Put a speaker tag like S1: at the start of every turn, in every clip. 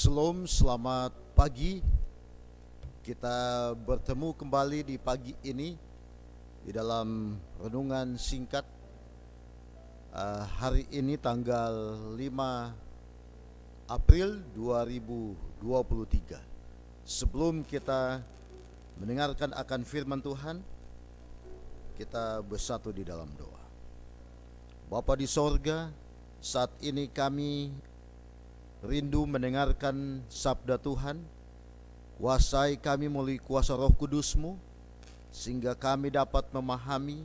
S1: Shalom, selamat pagi. Kita bertemu kembali di pagi ini di dalam renungan singkat hari ini tanggal 5 April 2023. Sebelum kita mendengarkan akan firman Tuhan, kita bersatu di dalam doa. Bapa di sorga, saat ini kami rindu mendengarkan sabda Tuhan. Kuasai kami melalui kuasa Roh Kudus-Mu, sehingga kami dapat memahami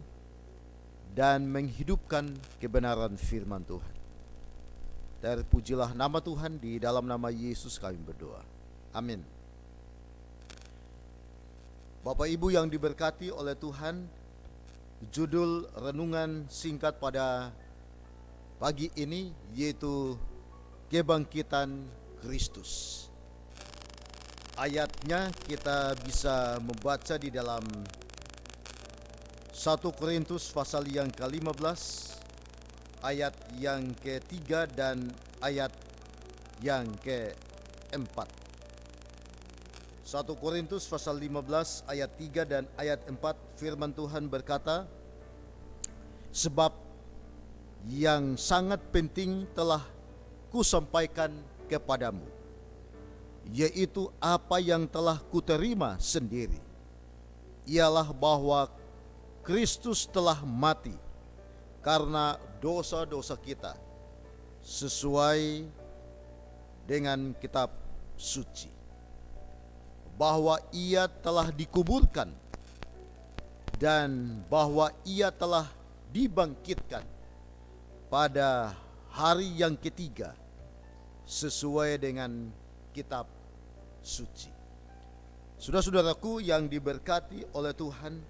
S1: dan menghidupkan kebenaran firman Tuhan. Terpujilah nama Tuhan, di dalam nama Yesus kami berdoa. Amin. Bapak Ibu yang diberkati oleh Tuhan, judul renungan singkat pada pagi ini yaitu Kebangkitan Kristus. Ayatnya kita bisa membaca di dalam 1 Korintus pasal yang ke-15 ayat yang ke-3 dan ayat yang ke-4. 1 Korintus pasal 15 ayat 3 dan ayat 4, firman Tuhan berkata, "Sebab yang sangat penting telah kusampaikan kepadamu, yaitu apa yang telah kuterima sendiri, ialah bahwa Kristus telah mati karena dosa-dosa kita sesuai dengan kitab suci, bahwa ia telah dikuburkan dan bahwa ia telah dibangkitkan pada hari yang ketiga sesuai dengan kitab suci." Saudara-saudaraku yang diberkati oleh Tuhan,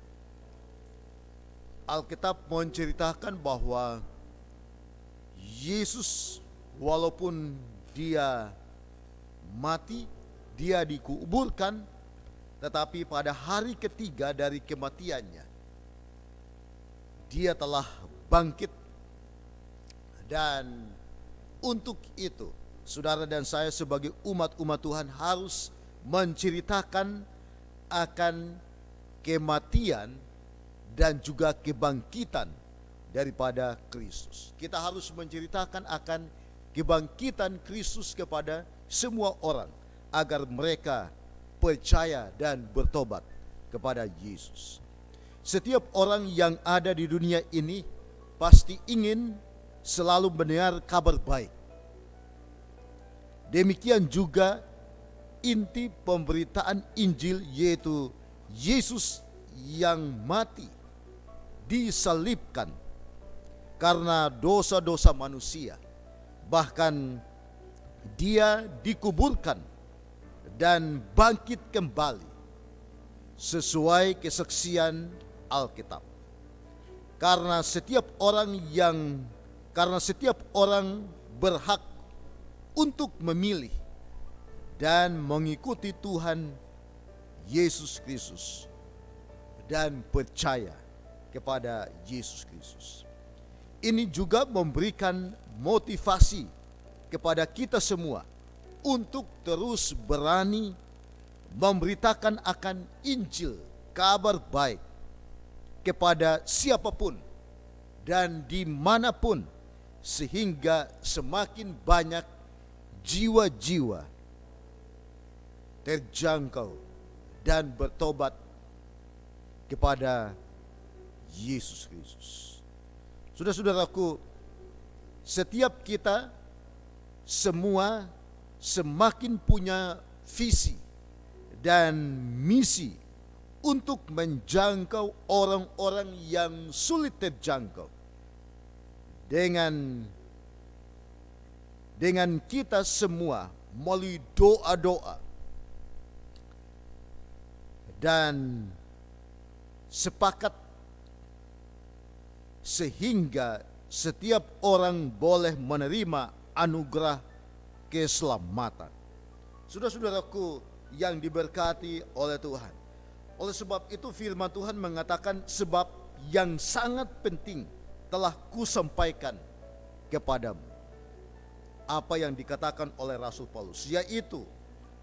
S1: Alkitab menceritakan bahwa Yesus walaupun dia mati, dia dikuburkan, tetapi pada hari ketiga dari kematiannya dia telah bangkit. Dan untuk itu, saudara dan saya sebagai umat-umat Tuhan harus menceritakan akan kematian dan juga kebangkitan daripada Kristus. Kita harus menceritakan akan kebangkitan Kristus kepada semua orang agar mereka percaya dan bertobat kepada Yesus. Setiap orang yang ada di dunia ini pasti ingin selalu mendengar kabar baik. Demikian juga inti pemberitaan Injil, yaitu Yesus yang mati, disalibkan karena dosa-dosa manusia. Bahkan dia dikuburkan dan bangkit kembali sesuai kesaksian Alkitab. Karena setiap orang berhak untuk memilih dan mengikuti Tuhan Yesus Kristus dan percaya kepada Yesus Kristus. Ini juga memberikan motivasi kepada kita semua untuk terus berani memberitakan akan Injil, kabar baik, kepada siapapun dan dimanapun, sehingga semakin banyak jiwa-jiwa terjangkau dan bertobat kepada Yesus Kristus. Saudara-saudaraku, setiap kita semua semakin punya visi dan misi untuk menjangkau orang-orang yang sulit terjangkau. Dengan kita semua melalui doa-doa dan sepakat sehingga setiap orang boleh menerima anugerah keselamatan. Saudara-saudaraku yang diberkati oleh Tuhan, oleh sebab itu firman Tuhan mengatakan, sebab yang sangat penting telah kusampaikan kepadamu. apa yang dikatakan oleh Rasul Paulus, yaitu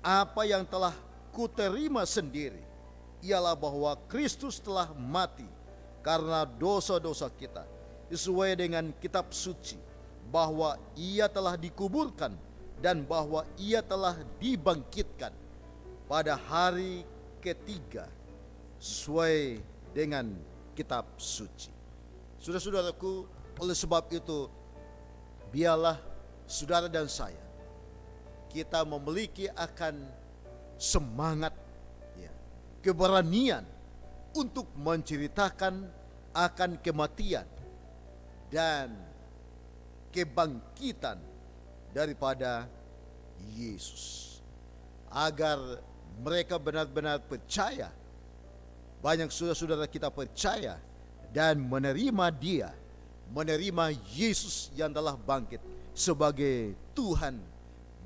S1: apa yang telah kuterima sendiri, ialah bahwa Kristus telah mati karena dosa-dosa kita, sesuai dengan kitab suci, bahwa ia telah dikuburkan dan bahwa ia telah dibangkitkan pada hari ketiga sesuai dengan kitab suci. Saudara-saudaraku, oleh sebab itu biarlah saudara dan saya kita memiliki akan semangat, ya, keberanian untuk menceritakan akan kematian dan kebangkitan daripada Yesus, agar mereka benar-benar percaya. Banyak saudara-saudara kita percaya dan menerima Dia, menerima Yesus yang telah bangkit sebagai Tuhan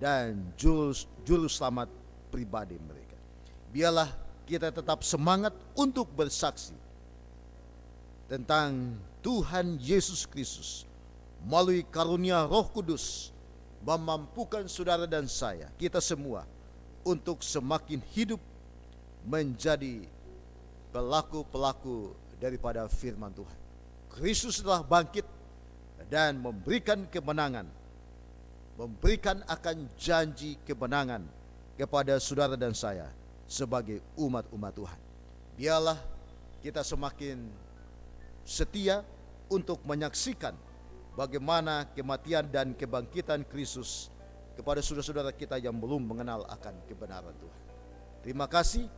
S1: dan juru selamat pribadi mereka. Biarlah kita tetap semangat untuk bersaksi tentang Tuhan Yesus Kristus melalui karunia Roh Kudus, memampukan saudara dan saya, kita semua, untuk semakin hidup menjadi pelaku-pelaku daripada firman Tuhan. Kristus telah bangkit dan memberikan kemenangan, memberikan akan janji kemenangan kepada saudara dan saya sebagai umat-umat Tuhan. Biarlah kita semakin setia untuk menyaksikan bagaimana kematian dan kebangkitan Kristus kepada saudara-saudara kita yang belum mengenal akan kebenaran Tuhan. Terima kasih,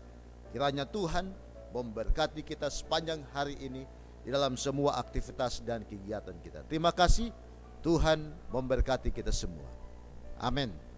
S1: kiranya Tuhan memberkati kita sepanjang hari ini di dalam semua aktivitas dan kegiatan kita. Terima kasih, Tuhan memberkati kita semua. Amin.